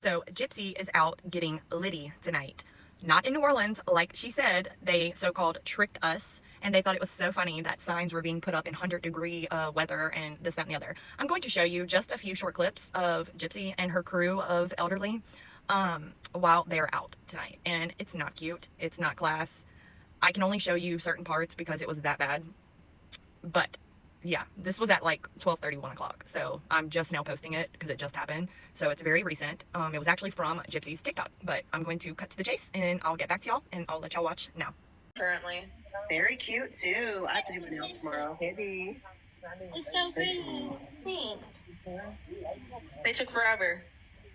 So Gypsy is out getting litty tonight. Not in New Orleans, like she said. They so-called tricked us, and they thought it was so funny that signs were being put up in 100-degree weather and this, that, and the other. I'm going to show you just a few short clips of Gypsy and her crew of elderly while they're out tonight. And it's not cute. It's not class. I can only show you certain parts because it was that bad. But yeah, this was at like 12:30, 1 o'clock. So I'm just now posting it because it just happened. So it's very recent. It was actually from Gypsy's TikTok, but I'm going to cut to the chase and I'll get back to y'all and I'll let y'all watch now. Currently. Very cute too. I have to do my nails tomorrow. Hey, It's so pretty. Thanks. They took forever.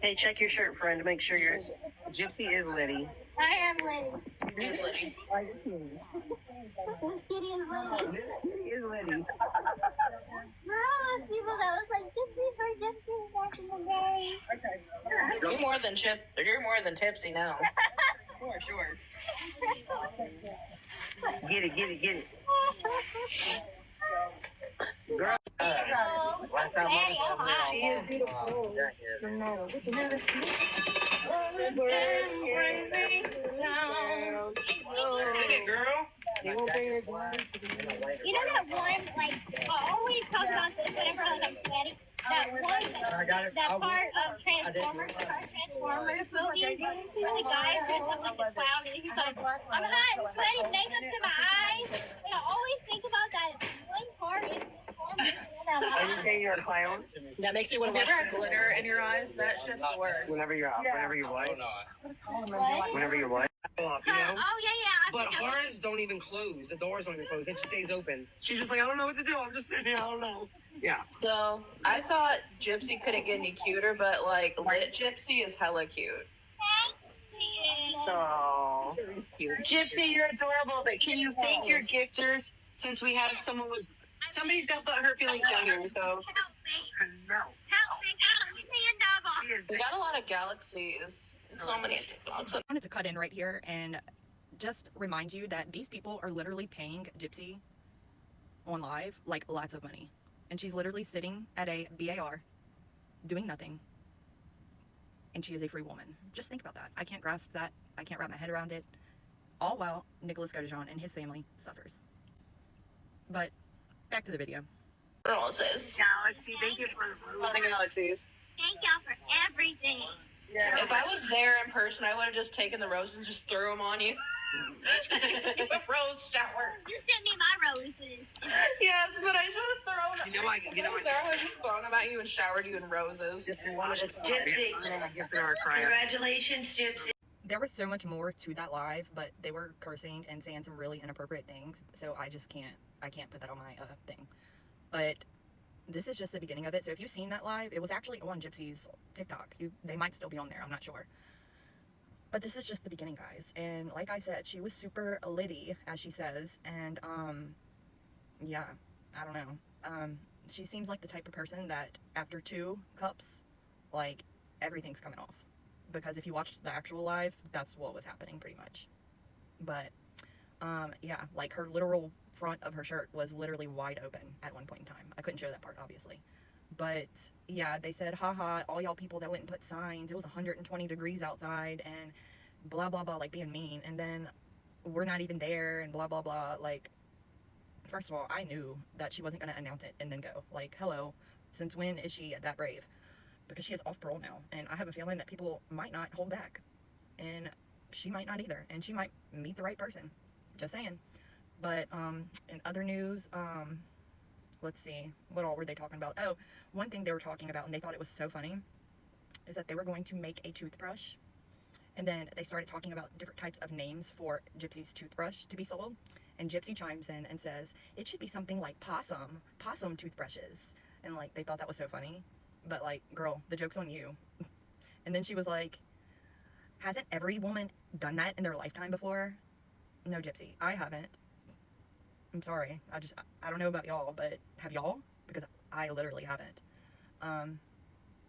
hey, check your shirt, friend, to make sure you're. Gypsy is litty. I am Liddy. It's Liddy. This kitty is Liddy. He is litty. People that was like Gypsy for Gypsy back in the day. You're more than You're more than tipsy now. Sure. Get it, get it, get it. Girl. Last time She is beautiful. No matter what you never see. Sing it, girl. You know that one, like, I always talk about this whenever like, I'm sweating. That part of Transformers movie, where the guy dressed up like the clown and he's like, I'm hot and sweaty, makeup to my eyes. And I always think about that one part in Transformers. Are you saying you're a clown? That makes me want to watch. Never glitter in your eyes. That's just the worst. Whenever you're out, whenever you're white. What? Whenever you're white. You know? Oh yeah. But hers don't even close. The doors don't even close. It stays open. She's just like, I don't know what to do. I'm just sitting here. I don't know. Yeah. So I thought Gypsy couldn't get any cuter, but like lit Gypsy is hella cute. Oh. Gypsy, you're adorable, but can you thank your gifters since we have someone with somebody's got her feelings down here, so No. We got a lot of galaxies. So many TikToks. I wanted to cut in right here and just remind you that these people are literally paying Gypsy on live like lots of money. And she's literally sitting at a BAR doing nothing. And she is a free woman. Just think about that. I can't grasp that. I can't wrap my head around it. All while Nicholas Godejohn and his family suffers. But back to the video. Roses. Galaxy, thank you for losing galaxies. Thank y'all for everything. If I was there in person, I would have just taken the roses and just threw them on you. Just give a rose shower. You sent me my roses. Yes, but I should have thrown. You know what? I would have just thrown them at you and showered you in roses. Just wanted to Gypsy. Congratulations, Gypsy. There was so much more to that live, but they were cursing and saying some really inappropriate things. So I just can't put that on my thing. But this is just the beginning of it. So if you've seen that live, it was actually on Gypsy's TikTok. They might still be on there. I'm not sure. But this is just the beginning, guys. And like I said, she was super litty, as she says. And, yeah, I don't know. She seems like the type of person that after 2 cups, like, everything's coming off. Because if you watched the actual live, that's what was happening pretty much. But, yeah, like her literal front of her shirt was literally wide open at one point in time. I couldn't show that part, obviously. But yeah, they said, haha, all y'all people that went and put signs, it was 120 degrees outside and blah blah blah, like being mean. And then we're not even there and blah blah blah. Like, first of all, I knew that she wasn't going to announce it and then go. Like, hello, since when is she that brave? Because she is off parole now, and I have a feeling that people might not hold back, and she might not either, and she might meet the right person. Just saying. But in other news, let's see, what all were they talking about? Oh, one thing they were talking about, and they thought it was so funny, is that they were going to make a toothbrush, and then they started talking about different types of names for Gypsy's toothbrush to be sold, and Gypsy chimes in and says, it should be something like possum toothbrushes, and like, they thought that was so funny, but like, girl, the joke's on you. And then she was like, hasn't every woman done that in their lifetime before? No, Gypsy, I haven't. I'm sorry. I don't know about y'all, but have y'all? Because I literally haven't.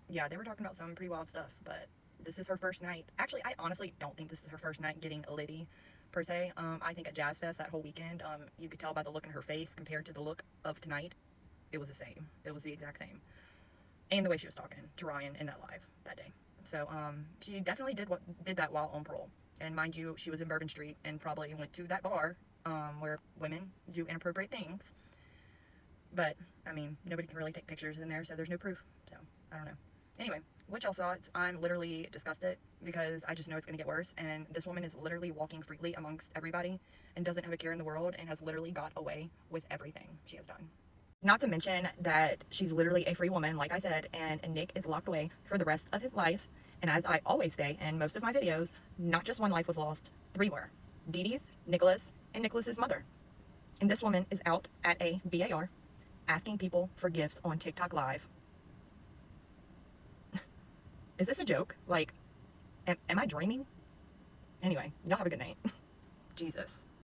Yeah, they were talking about some pretty wild stuff, but this is her first night. Actually, I honestly don't think this is her first night getting litty, per se. I think at Jazz Fest that whole weekend, you could tell by the look in her face compared to the look of tonight, it was the same. It was the exact same. And the way she was talking to Ryan in that live that day. So, she definitely did that while on parole. And mind you, she was in Bourbon Street and probably went to that bar, where women do inappropriate things. But, I mean, nobody can really take pictures in there, so there's no proof. So, I don't know. Anyway, what y'all saw, I'm literally disgusted because I just know it's going to get worse. And this woman is literally walking freely amongst everybody and doesn't have a care in the world and has literally got away with everything she has done. Not to mention that she's literally a free woman, like I said, and Nick is locked away for the rest of his life. And as I always say in most of my videos, not just one life was lost, 3 were. Dee Dee's, Nicholas, and Nicholas's mother. And this woman is out at a BAR asking people for gifts on TikTok Live. Is this a joke? Like, am I dreaming? Anyway, y'all have a good night. Jesus.